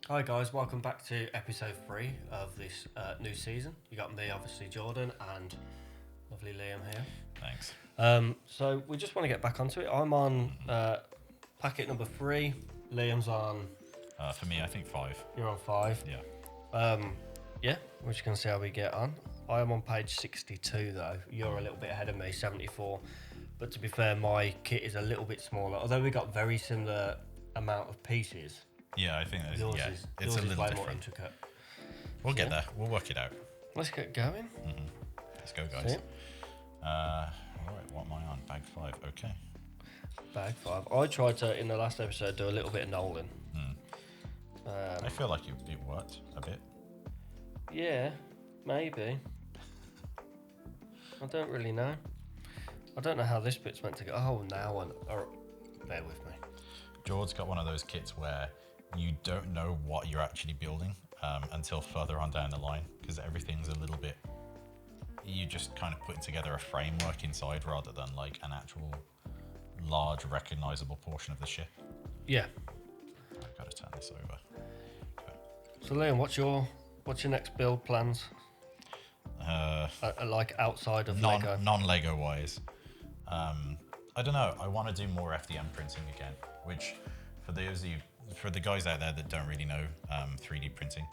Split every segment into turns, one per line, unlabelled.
Hi guys, welcome back to episode 3 of this new season. You got me, obviously Jordan, and lovely Liam here.
Thanks.
So we just want to get back onto it. I'm on packet number 3. Liam's on.
For me, I think 5.
You're on 5.
Yeah.
Yeah, we're just gonna see how we get on. I am on page 62 though. You're a little bit ahead of me, 74. But to be fair, my kit is a little bit smaller. Although we got very similar amount of pieces.
Yeah, I think
It's
it's
yours
a
is
little
way more
different.
intricate.
We'll get there. We'll work it out.
Let's get going.
Let's go, guys.
See?
Right, what am I on? Bag 5. Okay.
Bag 5. I tried to, in the last episode, do a little bit of Nolan.
I feel like it worked a bit.
Yeah, maybe. I don't really know. I don't know how this bit's meant to go. Oh, now one. Or, bear with me.
George's got one of those kits where you don't know what you're actually building until further on down the line, because everything's a little bit. You just kind of putting together a framework inside rather than like an actual large recognizable portion of the ship.
Yeah.
I've got to turn this over. Okay.
So, Liam, what's your next build plans? Like outside of Lego?
Non-Lego wise. I don't know. I want to do more FDM printing again, which for the guys out there that don't really know 3D printing,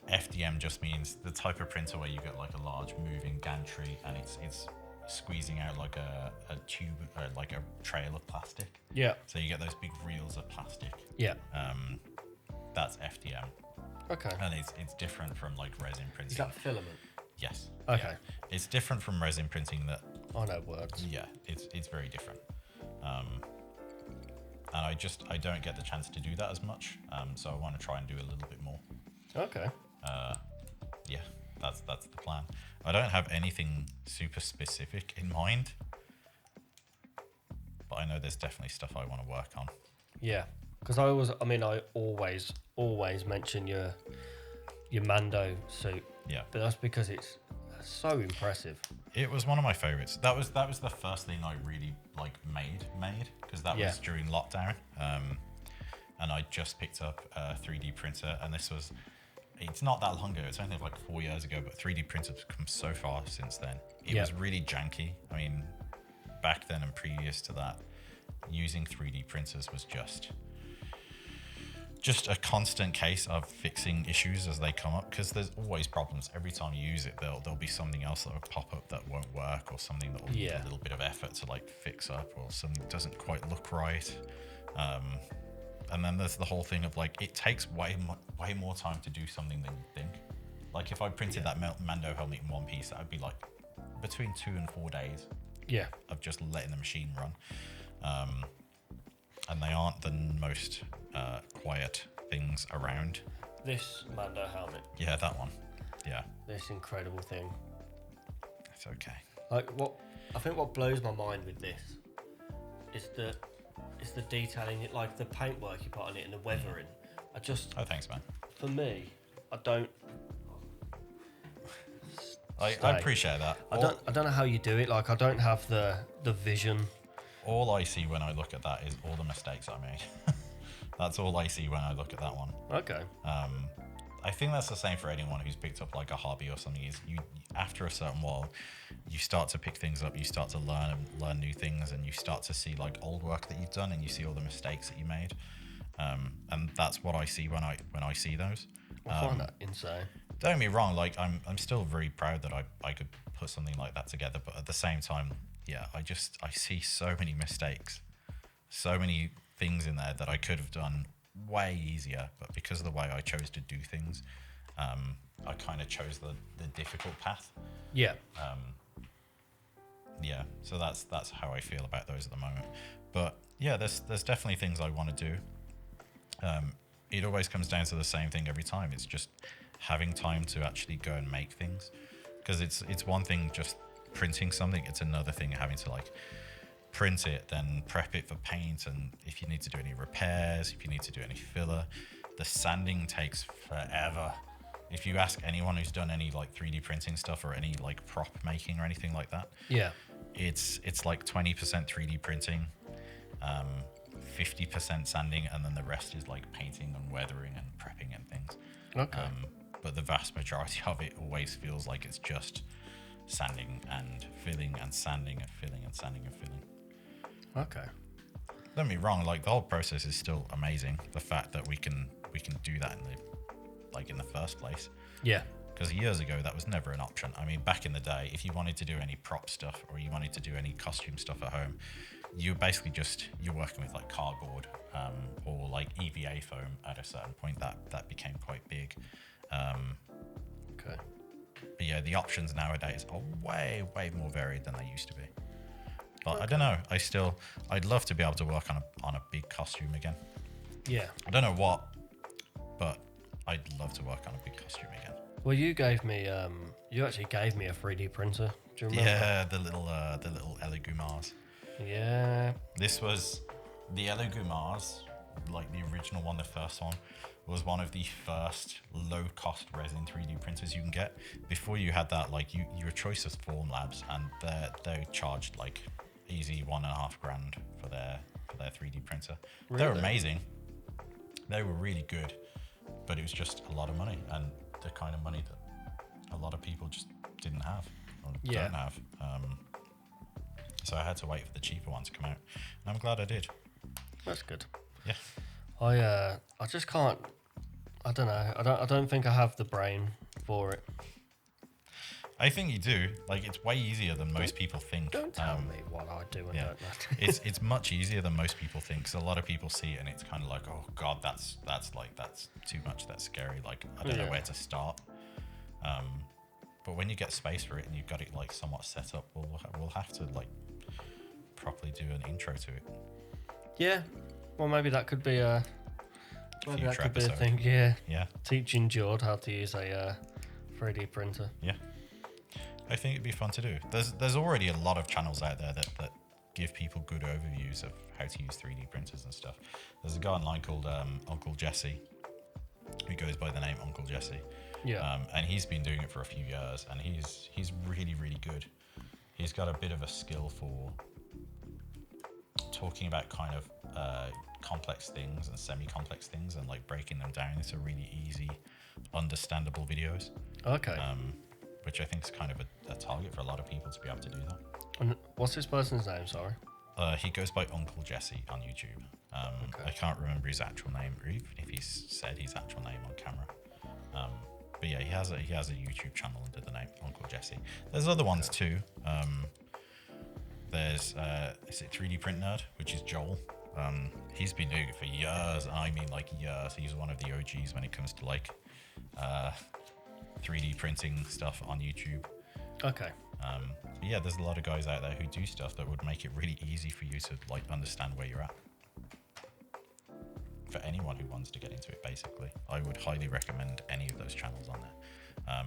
FDM just means the type of printer where you get like a large moving gantry and it's squeezing out like a tube or like a trail of plastic.
Yeah.
So you get those big reels of plastic.
Yeah.
That's FDM.
Okay.
And it's different from like resin printing.
Is that filament?
Yes.
Okay.
Yeah. It's different from resin printing that.
I know words.
Yeah, it's very different. And I don't get the chance to do that as much. So I want to try and do a little bit more.
Okay.
Yeah, that's the plan. I don't have anything super specific in mind, but I know there's definitely stuff I want to work on.
Yeah. Because I always mention your Mando suit.
Yeah.
But that's because it's so impressive.
It was one of my favorites. That was the first thing I really like made because that was during lockdown. And I just picked up a 3D printer, and it's not that long ago. It's only like 4 years ago, but 3D printers have come so far since then. It was really janky. I mean, back then and previous to that, using 3D printers was just a constant case of fixing issues as they come up, because there's always problems. Every time you use it, there'll be something else that will pop up that won't work, or something that will need a little bit of effort to like fix up, or something that doesn't quite look right. And then there's the whole thing of like, it takes way more time to do something than you think. Like if I printed that Mando helmet in one piece, that would be like between 2 and 4 days.
Yeah.
Of just letting the machine run. And they aren't the most quiet things around.
This Mando helmet.
Yeah, that one. Yeah.
This incredible thing.
It's okay.
Like I think what blows my mind with this is the detailing, it, like the paintwork you put on it and the weathering.
Oh, thanks, man.
For me, I don't.
I appreciate that.
I don't know how you do it. Like I don't have the vision.
All I see when I look at that is all the mistakes I made. That's all I see when I look at that one.
Okay.
I think that's the same for anyone who's picked up like a hobby or something. Is you after a certain while, you start to pick things up, you start to learn new things, and you start to see like old work that you've done, and you see all the mistakes that you made. And that's what I see when I see those.
I find that insane.
Don't get me wrong, like I'm still very proud that I could put something like that together, but at the same time, yeah, I see so many mistakes, so many things in there that I could have done way easier, but because of the way I chose to do things, I kind of chose the difficult path.
Yeah.
Yeah, so that's how I feel about those at the moment. But yeah, there's definitely things I want to do. It always comes down to the same thing every time. It's just having time to actually go and make things, because it's one thing just printing something, it's another thing having to like print it, then prep it for paint, and if you need to do any repairs, if you need to do any filler, the sanding takes forever. If you ask anyone who's done any like 3D printing stuff or any like prop making or anything like that,
yeah,
it's like 20% 3D printing, 50% sanding, and then the rest is like painting and weathering and prepping and things.
Okay.
But the vast majority of it always feels like it's just sanding and filling and sanding and filling and sanding and filling.
Okay.
Don't get me wrong, like the whole process is still amazing. The fact that we can do that in the first place.
Yeah.
Because years ago that was never an option. I mean, back in the day, if you wanted to do any prop stuff or you wanted to do any costume stuff at home, you're working with like cardboard or like EVA foam. At a certain point, that became quite big.
Okay.
But yeah, the options nowadays are way more varied than they used to be. But I don't know. I'd love to be able to work on a big costume again.
Yeah.
I don't know what, but I'd love to work on a big costume again.
Well, you actually gave me a 3D printer. Do you remember?
Yeah, the little Elegoo Mars.
Yeah.
This was the Elegoo Mars, like the original one, the first one, was one of the first low-cost resin 3D printers you can get. Before you had that, like your choice was Formlabs, and they charged like easy $1,500 for their 3D printer.
Really?
They're amazing. They were really good, but it was just a lot of money, and the kind of money that a lot of people just didn't have or don't have. So I had to wait for the cheaper one to come out, and I'm glad I did.
That's good.
Yeah.
I just can't. I don't know. I don't think I have the brain for it.
I think you do. Like, it's way easier than most people think.
Don't tell me what I do and don't know.
it's much easier than most people think. So a lot of people see it and it's kind of like, oh God, that's too much. That's scary. Like, I don't know where to start. But when you get space for it and you've got it like somewhat set up, we'll have to like properly do an intro to it.
Yeah. Well, maybe that could be a
Episode.
thing. Yeah.
Yeah.
Teaching Jord how to use a 3D printer.
Yeah. I think it'd be fun to do. There's already a lot of channels out there that give people good overviews of how to use 3D printers and stuff. There's a guy online called Uncle Jesse, who goes by the name Uncle Jesse.
Yeah.
And he's been doing it for a few years, and he's really, really good. He's got a bit of a skill for talking about kind of complex things and semi-complex things and like breaking them down into really easy, understandable videos.
Okay.
Which I think is kind of a target for a lot of people to be able to do that.
And what's this person's name? Sorry.
He goes by Uncle Jesse on YouTube. I can't remember his actual name, or even if he's said his actual name on camera. But yeah, he has a YouTube channel under the name Uncle Jesse. There's other ones too. There's is it 3D Print Nerd, which is Joel. He's been doing it for years, and I mean like years. He's one of the OGs when it comes to like 3D printing stuff on YouTube.
Okay.
But yeah, there's a lot of guys out there who do stuff that would make it really easy for you to like understand where you're at. For anyone who wants to get into it, basically, I would highly recommend any of those channels on there.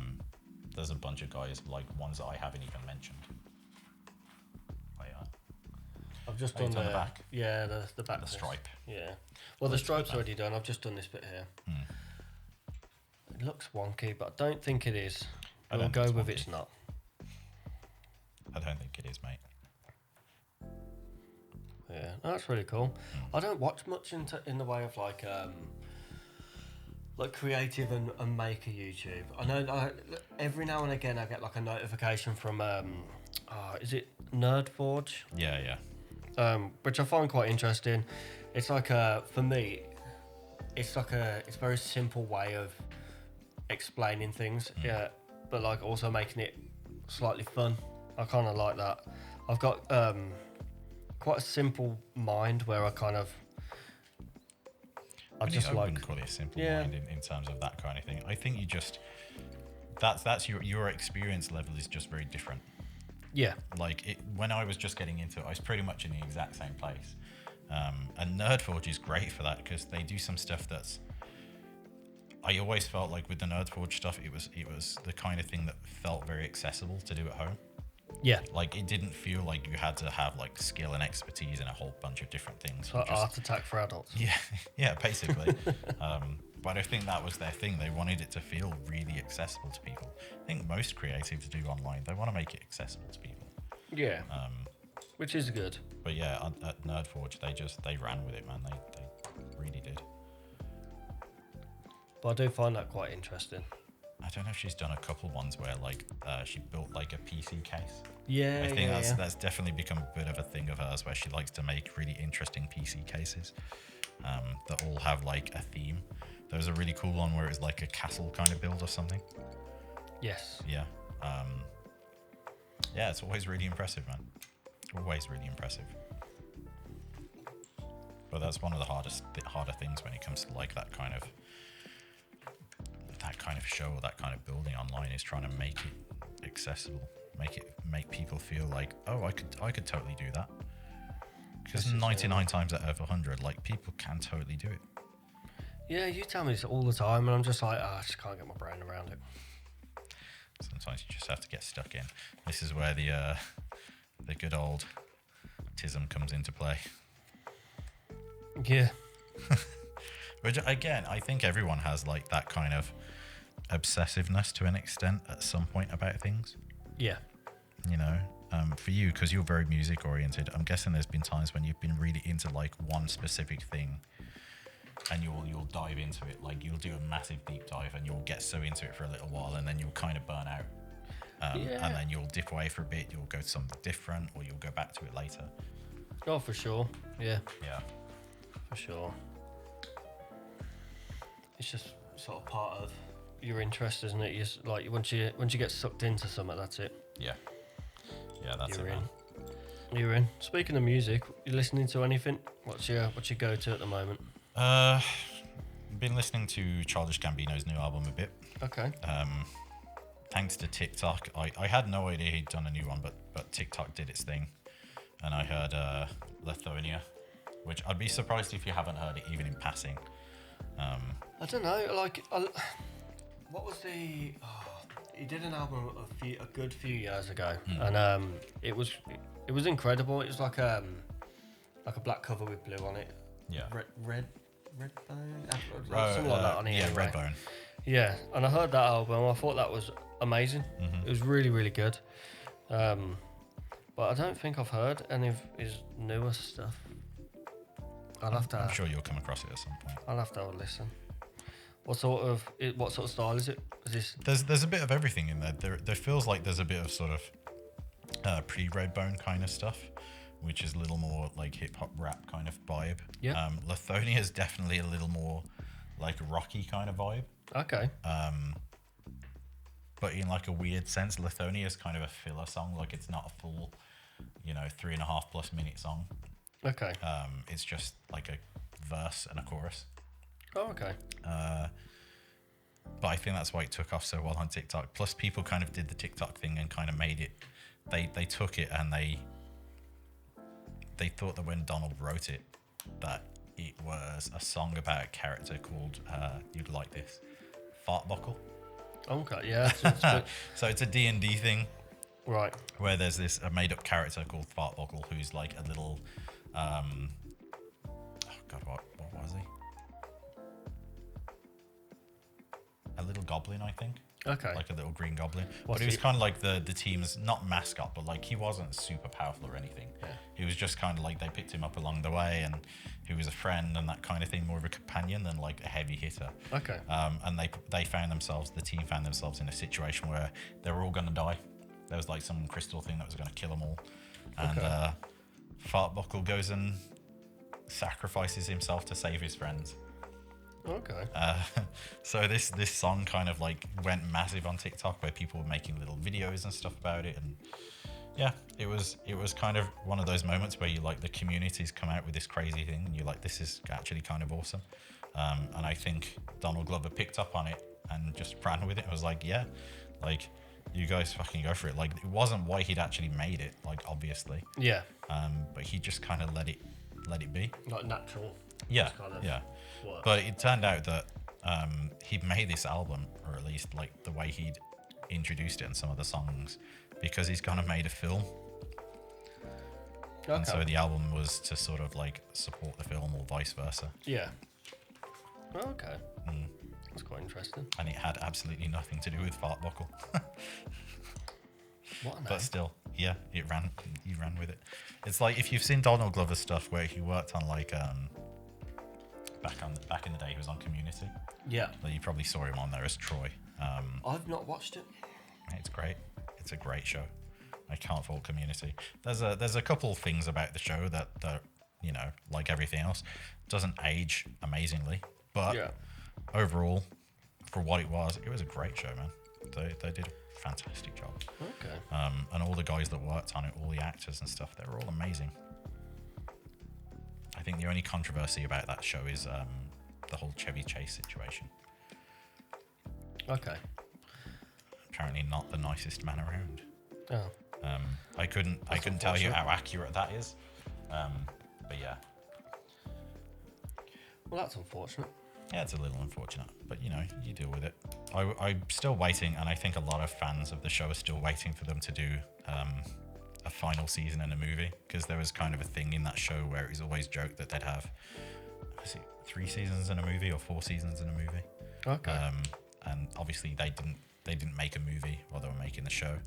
There's a bunch of guys, like ones that I haven't even mentioned.
I've just
done
the
back.
Yeah, the back.
The stripe.
Yeah. Well, the stripe's already done. I've just done this bit here. It looks wonky, but I don't think it is. We'll go with it's not.
I don't think it is, mate.
Yeah, that's really cool. I don't watch much in the way of like creative and maker YouTube. I know every now and again I get like a notification from is it Nerdforge?
Yeah.
Which I find quite interesting. It's like for me, it's like it's a very simple way of explaining things. Yeah, but like also making it slightly fun. I kind of like that. I've got quite a simple mind where I kind of I
wouldn't call it a simple mind in terms of that kind of thing. I think you just that's your experience level is just very different.
Yeah.
Like when I was just getting into it, I was pretty much in the exact same place. And Nerdforge is great for that because they do some stuff that's. I always felt like with the Nerdforge stuff, it was the kind of thing that felt very accessible to do at home.
Yeah.
Like it didn't feel like you had to have like skill and expertise in a whole bunch of different things.
Like Art Attack for adults.
Yeah, basically. But I think that was their thing. They wanted it to feel really accessible to people. I think most creatives do online. They want to make it accessible to people.
Yeah. which is good.
But yeah, at Nerdforge, they ran with it, man. They really did.
But I do find that quite interesting.
I don't know if she's done a couple ones where like she built like a PC case.
Yeah,
I think that's definitely become a bit of a thing of hers, where she likes to make really interesting PC cases that all have like a theme. There was a really cool one where it was like a castle kind of build or something.
Yes.
Yeah. Yeah, it's always really impressive, man. Always really impressive. But that's one of the harder things when it comes to like that kind of show or that kind of building online, is trying to make it accessible, make people feel like, oh, I could totally do that. Because 99 times out of 100, like, people can totally do it.
Yeah, you tell me this all the time, and I'm just like, I just can't get my brain around it.
Sometimes you just have to get stuck in. This is where the good old tism comes into play.
Yeah.
Which, again, I think everyone has like that kind of obsessiveness to an extent at some point about things.
Yeah.
You know, for you, because you're very music oriented, I'm guessing there's been times when you've been really into like one specific thing, and you'll dive into it. Like, you'll do a massive deep dive and you'll get so into it for a little while, and then you'll kind of burn out. And then you'll dip away for a bit, you'll go to something different, or you'll go back to it later.
Oh, for sure. Yeah.
Yeah.
For sure. It's just sort of part of your interest, isn't it? You just, like, once you get sucked into something, that's it.
Yeah. Yeah, that's
You're
it, man.
You're in. Speaking of music, you listening to anything? What's your go-to at the moment?
Been listening to Childish Gambino's new album a bit.
Okay.
Thanks to TikTok. I had no idea he'd done a new one, but TikTok did its thing. And I heard Lithonia, which I'd be surprised if you haven't heard it even in passing.
I don't know. Like, what was the? He did an album a good few years ago, and it was incredible. It was like a black cover with blue on it.
Yeah.
Redbone, something like that on it.
Yeah,
anyway.
Redbone.
Yeah, and I heard that album. I thought that was amazing. It was really, really good. But I don't think I've heard any of his newer stuff.
I'm sure you'll come across it at some point.
I'll have to have a listen. What sort of style is it? Is this?
There's a bit of everything in there. There feels like there's a bit of sort of pre-Redbone kind of stuff, which is a little more like hip hop rap kind of vibe.
Yeah.
Lithonia is definitely a little more like rocky kind of vibe.
Okay.
But in like a weird sense, Lithonia is kind of a filler song. Like, it's not a full, 3.5+ minute song.
Okay.
It's just like a verse and a chorus.
Oh, okay.
But I think that's why it took off so well on TikTok. Plus, people kind of did the TikTok thing and kind of made it. They took it and they thought that when Donald wrote it, that it was a song about a character called you'd like this, Fartbuckle.
Okay. Yeah.
So it's a D&D thing.
Right.
Where there's a made-up character called Fartbuckle who's like a little, oh god, what was he? A little goblin, I think.
Okay.
Like a little green goblin.
What's
But he was
he?
kind of like the team's, not mascot, but like he wasn't super powerful or anything.
Yeah.
He was just kind of like, they picked him up along the way, and he was a friend and that kind of thing, more of a companion than like a heavy hitter.
Okay.
And the team found themselves in a situation where they were all going to die. There was like some crystal thing that was going to kill them all. And Fartbuckle goes and sacrifices himself to save his friends.
Okay.
So this song kind of like went massive on TikTok, where people were making little videos and stuff about it. And yeah, it was kind of one of those moments where you like, the community's come out with this crazy thing and you're like, this is actually kind of awesome. And I think Donald Glover picked up on it and just ran with it. I was like, yeah, like, you guys fucking go for it. Like, it wasn't why he'd actually made it, like, obviously.
Yeah.
But he just kind of let it be.
Like natural.
Yeah.
Kind of
Yeah.
work.
But it turned out that he'd made this album, or at least like the way he'd introduced it and some of the songs, because he's kind of made a film.
Okay.
And so the album was to sort of like support the film, or vice versa.
Yeah. Okay. That's quite interesting.
And it had absolutely nothing to do with Fartbuckle.
What a name.
But still, yeah, he ran with it. It's like if you've seen Donald Glover's stuff where he worked on like back in the day he was on Community.
Yeah.
Like, you probably saw him on there as Troy.
I've not watched it.
It's great. It's a great show. I can't fault Community. There's a couple things about the show that you know, like everything else, doesn't age amazingly, but
Yeah.
overall, for what it was a great show, man. They did a fantastic job.
Okay.
And all the guys that worked on it, all the actors and stuff, they were all amazing. I think the only controversy about that show is the whole Chevy Chase situation.
Okay.
Apparently not the nicest man around.
Oh.
I couldn't tell you how accurate that is. But yeah.
Well, that's unfortunate.
Yeah, it's a little unfortunate, but you know, you deal with it. I'm still waiting, and I think a lot of fans of the show are still waiting for them to do a final season in a movie, because there was kind of a thing in that show where it was always joked that they'd have, was it 3 seasons in a movie or 4 seasons in a movie?
Okay.
And obviously they didn't make a movie while they were making the show.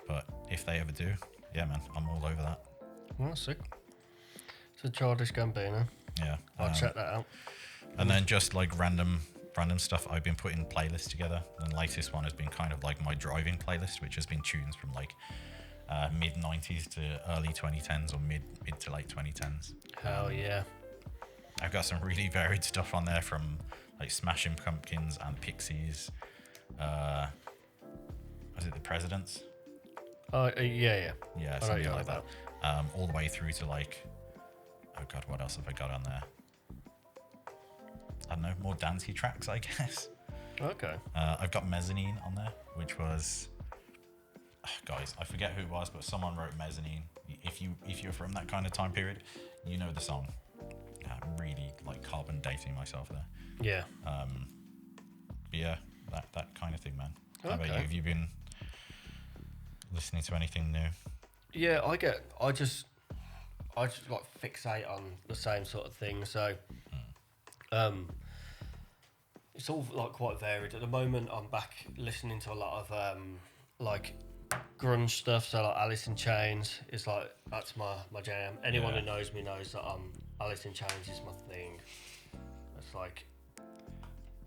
But if they ever do, yeah, man, I'm all over that.
Well, sick. So Childish Gambino.
Yeah,
I'll check that out.
And then just like random stuff, I've been putting playlists together. And the latest one has been kind of like my driving playlist, which has been tunes from like mid 90s to early 2010s or mid to late 2010s.
Hell yeah.
I've got some really varied stuff on there, from like Smashing Pumpkins and Pixies. Was it the Presidents?
Oh, yeah.
Yeah,
I know
something
you're
like
on
that. All the way through to like, oh god, what else have I got on there? I don't know, more dancey tracks, I guess.
Okay.
I've got Mezzanine on there, which was, guys, I forget who it was, but someone wrote Mezzanine. If you're from that kind of time period, you know the song. I'm really like carbon dating myself there.
Yeah.
But yeah, that kind of thing, man. How about you?
Okay.
Have you been listening to anything new?
Yeah, I just like fixate on the same sort of thing. So, it's all like quite varied. At the moment, I'm back listening to a lot of like grunge stuff. So like Alice in Chains is like, that's my jam. Anyone who knows me knows that Alice in Chains is my thing.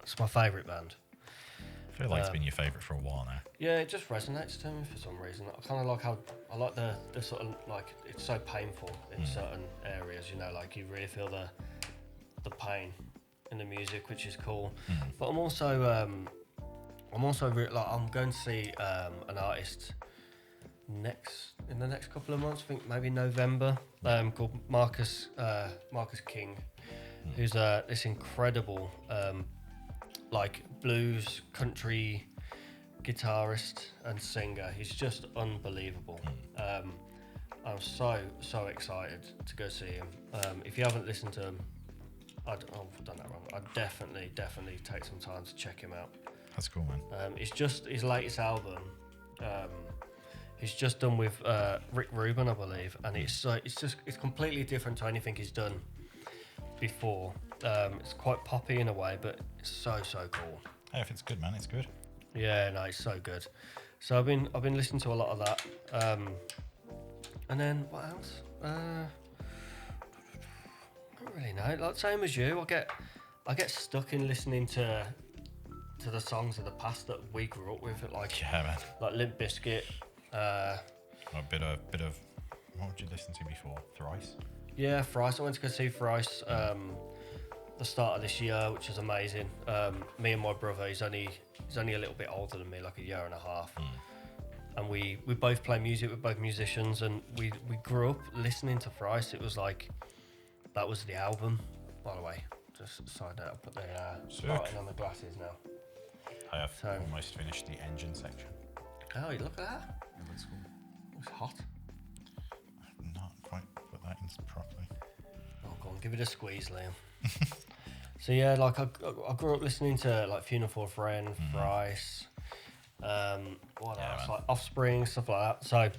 It's my favourite band.
I feel like it's been your favourite for a while now.
Yeah, it just resonates to me for some reason. I kind of like how I like the sort of like, it's so painful in certain areas, you know, like you really feel the pain in the music, which is cool. But I'm also I'm going to see an artist in the next couple of months. I think maybe November. Called Marcus King, who's this incredible like blues country guitarist and singer. He's just unbelievable. I'm so excited to go see him. If you haven't listened to him, I've done that wrong. I'd definitely take some time to check him out.
That's cool, man.
It's just his latest album. He's just done with Rick Rubin, I believe, and it's completely different to anything he's done before. It's quite poppy in a way, but it's so cool.
Hey, if it's good, man, it's good.
Yeah, no, it's so good. So I've been listening to a lot of that. And then what else? I don't really know. Like same as you, I get stuck in listening to the songs of the past that we grew up with. Like Limp Bizkit.
A bit of. What would you listen to before? Thrice.
Yeah, Thrice. I went to go see Thrice the start of this year, which was amazing. Me and my brother, he's only a little bit older than me, like a year and a half. And we both play music, we're both musicians, and we grew up listening to Thrice. It was like, that was the album. By the way, just side note, I'll put the lighting on the glasses now.
I have almost finished the engine section.
Oh, you look at that.
It looks cool.
Looks hot.
I've not quite put that in properly.
Oh, go on, give it a squeeze, Liam. So yeah, like I grew up listening to like Funeral for a Friend, Thrice, what else? Like Offspring, stuff like that. So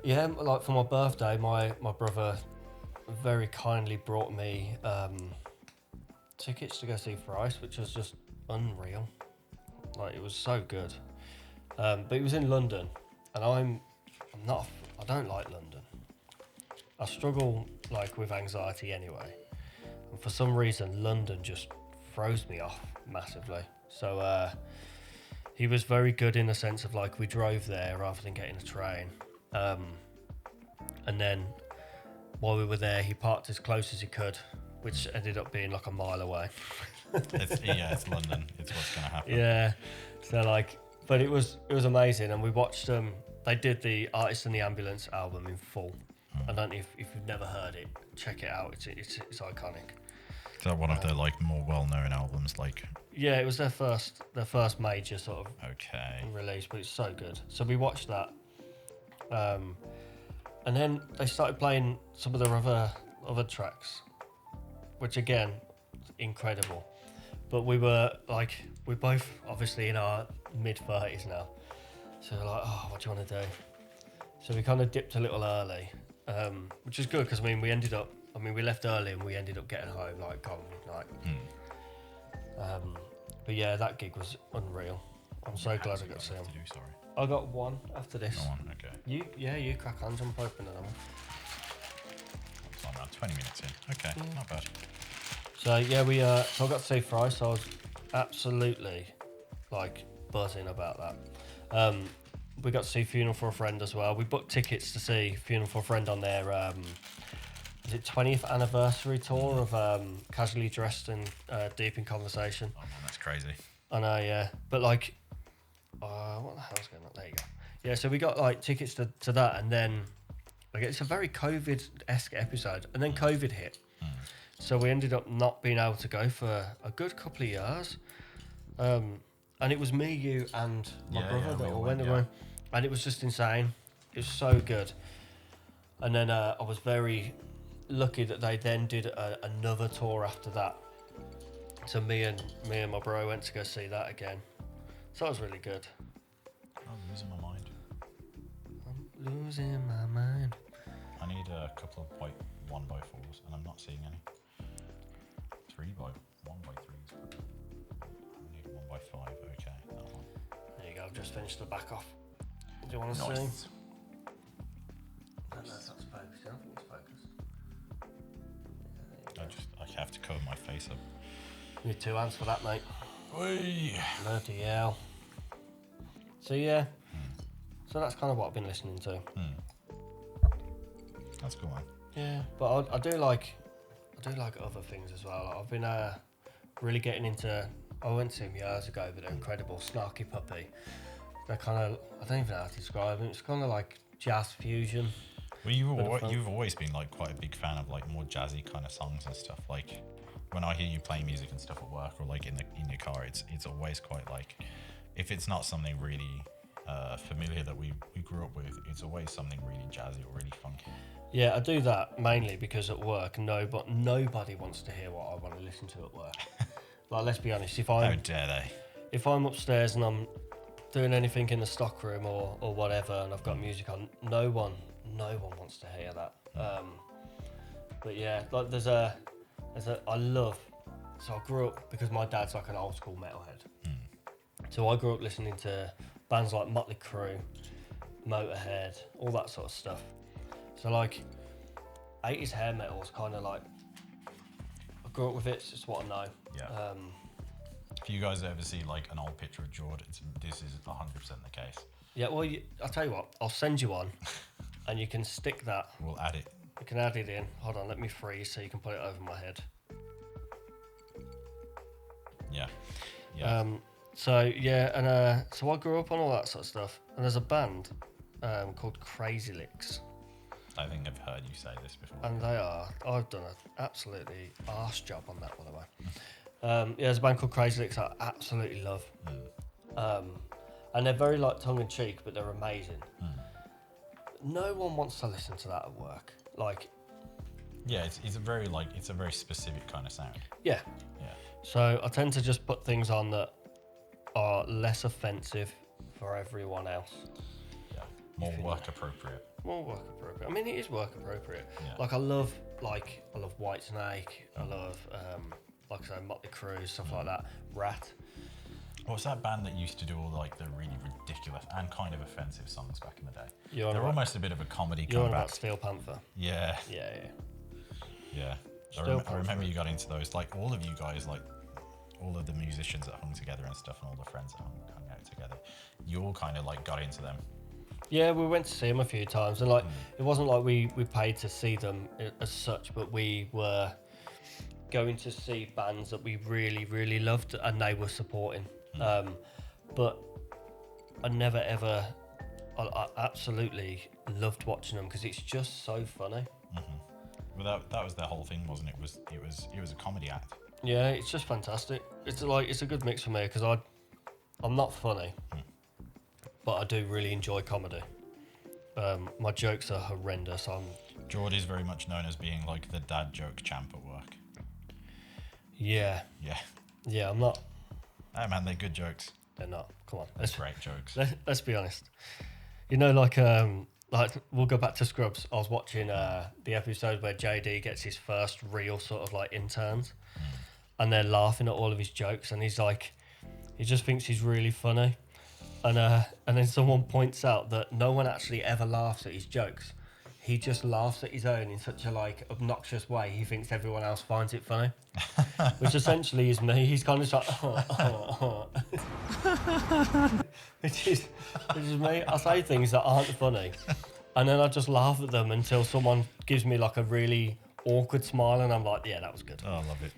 yeah, like for my birthday, my brother very kindly brought me tickets to go see Thrice, which was just unreal. Like it was so good. But it was in London, and I'm not. I don't like London. I struggle like with anxiety anyway, and for some reason London just throws me off massively. So he was very good in the sense of like we drove there rather than getting a train, and then while we were there, he parked as close as he could, which ended up being like a mile away.
It's London. It's what's going to happen.
Yeah, so like, but it was amazing, and we watched they did the Artist in the Ambulance album in full. I don't know if you've never heard it, check it out. It's iconic.
Is that one of their like more well-known albums? Like,
yeah, it was their first major sort of release, but it's so good. So we watched that, and then they started playing some of their other tracks, which again, incredible. But we were both obviously in our mid-30s now, so we're like, oh, what do you want to do? So we kind of dipped a little early, which is good because we left early and we ended up getting home like gone midnight. But yeah, that gig was unreal. I'm so glad I got to see him. I got one after this.
One, okay.
You crack on, jump open another one.
It's on around 20 minutes in. Okay, not bad.
So yeah, so I got to see Fry, so I was absolutely like buzzing about that. We got to see Funeral for a Friend as well. We booked tickets to see Funeral for a Friend on their is it 20th anniversary tour of Casually Dressed and Deep in Conversation.
Oh man, that's crazy.
I know, yeah. But like, what the hell's going on? There you go. Yeah, so we got like tickets to that, and then like it's a very COVID-esque episode, and then COVID hit. So we ended up not being able to go for a good couple of years. And it was me, you, and my brother that all went away. And it was just insane. It was so good. And then I was very lucky that they then did another tour after that. So me and my bro went to go see that again. So that was really good.
I'm losing my mind.
I'm losing my mind.
I need a couple of white 1x4s, and I'm not seeing any. 1x3s. I need 1x5. Okay, that one.
There you go. I've just finished the back off. Do you want to see? I don't know if that's focused. I don't think it's focused.
I have to cover my face up.
You need 2 hands for that, mate.
Whee!
Bloody hell. So yeah. So that's kind of what I've been listening to.
That's cool, man.
Yeah, but I do like other things as well. Like I've been really getting into. I went to him years ago, but they're incredible. Snarky Puppy. They're kind of. I don't even know how to describe them. It's kind of like jazz fusion.
Well, you've always been like quite a big fan of like more jazzy kind of songs and stuff. Like when I hear you playing music and stuff at work or like in your car, it's always quite like, if it's not something really familiar that we grew up with, it's always something really jazzy or really funky.
Yeah, I do that mainly because at work, nobody wants to hear what I want to listen to at work. Like, let's be honest,
How dare they?
If I'm upstairs and I'm doing anything in the stock room or whatever, and I've got music on, no one wants to hear that. But yeah, like I love. So I grew up because my dad's like an old school metalhead. So I grew up listening to bands like Motley Crue, Motorhead, all that sort of stuff. So like 80s hair metal is kind of like, I grew up with it, it's just what I know.
Yeah. If you guys ever see like an old picture of George, this is 100% the case.
Yeah, well, I'll tell you what, I'll send you one and you can stick that.
We'll add it.
You can add it in. Hold on, let me freeze so you can put it over my head.
Yeah.
So yeah, and so I grew up on all that sort of stuff. And there's a band called Crazy Licks.
I think I've heard you say this before.
And I've done an absolutely arse job on that, by the way. Yeah, there's a band called Crazy Licks I absolutely love. And they're very like tongue-in-cheek, but they're amazing. No one wants to listen to that at work. Like,
yeah, it's a very specific kind of sound.
Yeah. So I tend to just put things on that are less offensive for everyone else.
Yeah, more work appropriate.
More work appropriate. I mean, it is work appropriate.
Yeah.
Like I love Whitesnake. I love like I say Motley Crue, stuff like that. Rat.
What's that band that used to do all like the really ridiculous and kind of offensive songs back in the day?
You're
They're almost a bit of a comedy
You're on
comeback.
about Steel Panther.
Yeah.
Yeah.
Yeah. I remember you got into those. Like all of you guys, like all of the musicians that hung together and stuff, and all the friends that hung out together, you all kind of like got into them.
Yeah, we went to see them a few times, and like it wasn't like we paid to see them as such, but we were going to see bands that we really, really loved, and they were supporting. But I never ever, I absolutely loved watching them because it's just so funny.
Well, that was the whole thing, wasn't it? It was a comedy act.
Yeah, it's just fantastic. It's a good mix for me because I'm not funny, but I do really enjoy comedy. My jokes are horrendous.
Geordie's very much known as being like the dad joke champ at work.
Yeah, I'm not.
Hey man, they're good jokes.
They're not. Come on,
That's great jokes.
let's be honest. You know, like we'll go back to Scrubs. I was watching the episode where JD gets his first real sort of like interns, and they're laughing at all of his jokes, and he's like, he just thinks he's really funny, and then someone points out that no one actually ever laughs at his jokes. He just laughs at his own in such a like obnoxious way. He thinks everyone else finds it funny, which essentially is me. He's kind of just like, which is me. I say things that aren't funny, and then I just laugh at them until someone gives me like a really awkward smile, and I'm like, yeah, that was good.
Oh, I love it.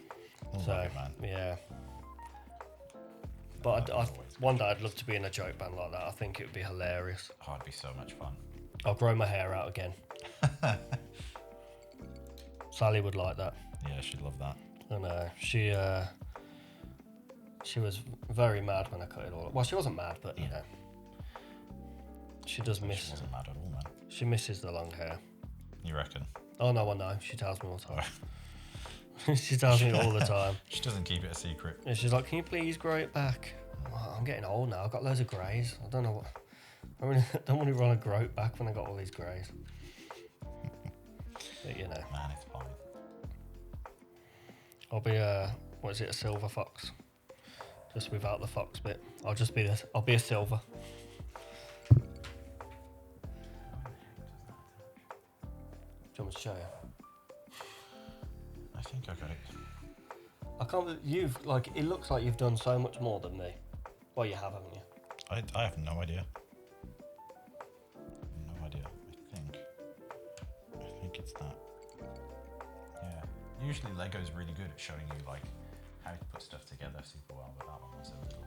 So,
love it, man.
yeah. But one day I'd love to be in a joke band like that. I think it would be hilarious.
Oh, it'd be so much fun.
I'll grow my hair out again. Sally would like that.
Yeah, she'd love that.
And she was very mad when I cut it all. Well, she wasn't mad, but you know, she does miss.
She wasn't mad at all, man.
She misses the long hair.
You reckon?
Oh no, I know. She tells me all the time. She tells me all the time.
She doesn't keep it a secret.
And she's like, "Can you please grow it back?" Oh, I'm getting old now. I've got loads of greys. I don't know what. I really don't want to run a grow it back when I got all these greys. But you know,
Man, it's fine.
I'll be a silver fox, just without the fox bit. I'll be a silver. Do you want me to show you?
I think I got it.
I can't believe it looks like you've done so much more than me. Well, you have, haven't you?
I have no idea. No idea. I think it's that. Yeah. Usually Lego's really good at showing you like how to put stuff together super well, but that one was a little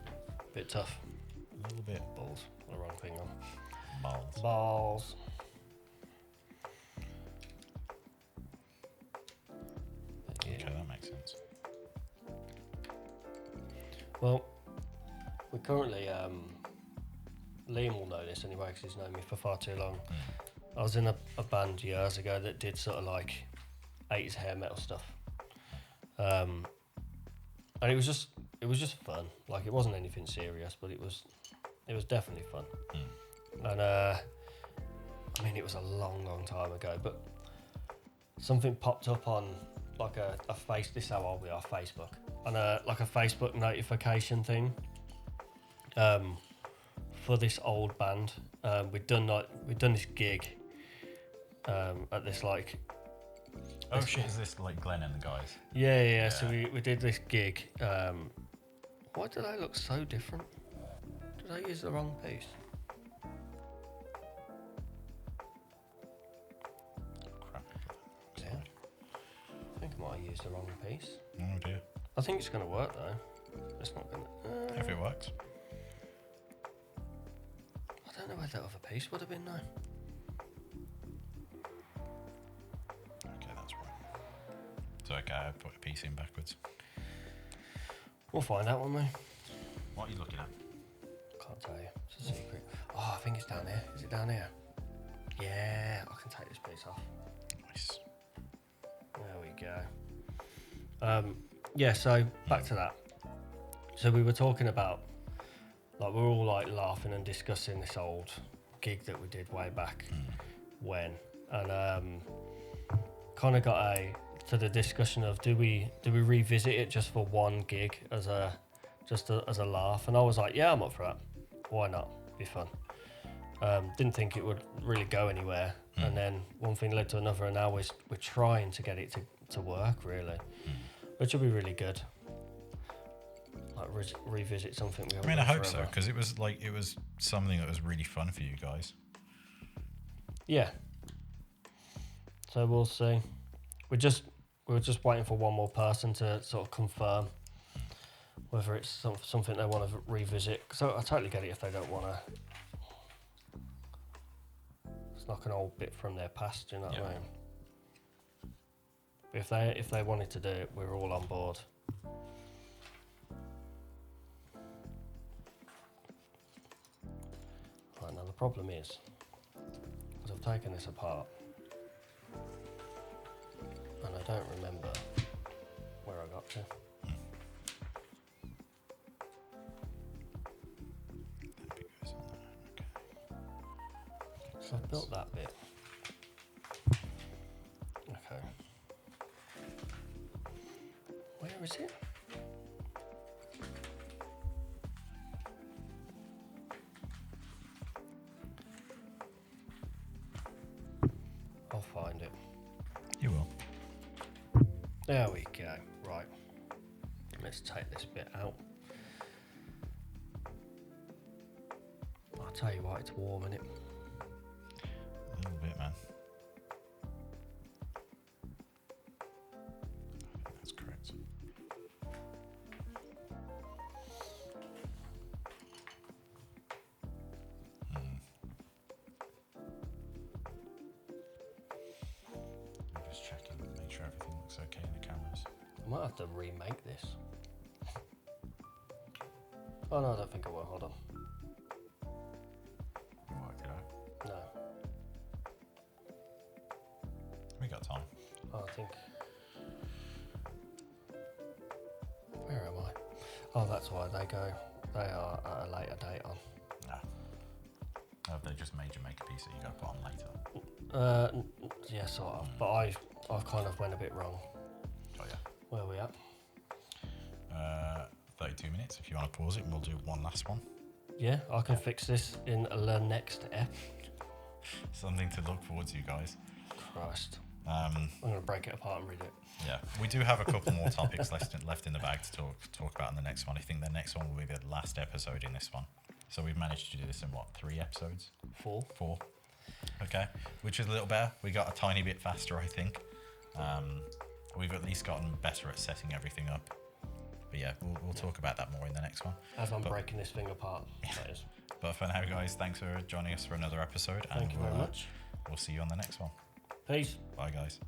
Bit tough.
bit
Balls. The wrong thing on.
balls.
Balls. Yeah.
Okay, that makes sense.
Well, we currently, Liam will know this anyway because he's known me for far too long. I was in a band years ago that did sort of like 80s hair metal stuff. And it was just fun. Like it wasn't anything serious, but it was definitely fun. And I mean, it was a long, long time ago, but something popped up on like a this is how old we are, Facebook, and like a Facebook notification thing for this old band. We'd done this gig at this like.
Oh shit! Is this like Glenn and the guys?
Yeah. So we did this gig. Why did I look so different? Did I use the wrong piece?
Crap.
Yeah. I think I might have used the wrong piece.
Oh dear.
I think it's going to work though. It's not going to.
If it works.
I don't know where that other piece would have been though.
Okay, that's right. So okay, I put a piece in backwards.
We'll find out, won't we?
What are you looking at?
Can't tell you. It's a secret. Oh, I think it's down here. Is it down here? Yeah, I can take this piece off.
Nice.
There we go. Yeah, so back to that. So we were talking about, like, we're all like laughing and discussing this old gig that we did way back when, and kind of got to the discussion of do we revisit it just for one gig as a just as a laugh. And I was like, yeah, I'm up for that. Why not? Be fun. Didn't think it would really go anywhere. And then one thing led to another, and now we're trying to get it to work, really, which will be really good. Like revisit something we haven't
I mean, I
done
hope so,
forever.
because it was something that was really fun for you guys.
Yeah. So we'll see. We were just waiting for one more person to sort of confirm whether it's something they want to revisit. So I totally get it if they don't want to. It's like an old bit from their past, you know what I mean? But if they wanted to do it, we're all on board. Right, now the problem is, because I've taken this apart, and I don't remember where I got to. So I've built that bit. Okay. Where is it? I'll find it.
You will.
There we go. Right. Let's take this bit out. I'll tell you what, it's warm, innit?
A little bit, man. That's correct. I'm just checking, make sure everything looks okay in the cameras.
I might have to remake this. Oh no, I don't think I will. Hold on.
You worked it out.
No.
We got time.
Oh, I think. Where am I? Oh, that's why they go. They are at a later date on.
No. Oh, they just made you make a piece that you got to put on later.
Yeah, sort of. But I kind of went a bit wrong.
Oh yeah.
Where are we at?
32 minutes. If you want to pause it, and we'll do one last one.
Yeah, I can fix this in the next ep.
Something to look forward to, guys.
Christ. I'm going to break it apart and read it.
Yeah, we do have a couple more topics left in the bag to talk about in the next one. I think the next one will be the last episode in this one. So we've managed to do this in what, 3 episodes?
4.
4. Okay, which is a little better. We got a tiny bit faster, I think. We've at least gotten better at setting everything up. But yeah, we'll talk about that more in the next one.
As I'm breaking this thing apart. That is.
But for now, guys, thanks for joining us for another episode.
Thank you very much.
We'll see you on the next one.
Peace.
Bye, guys.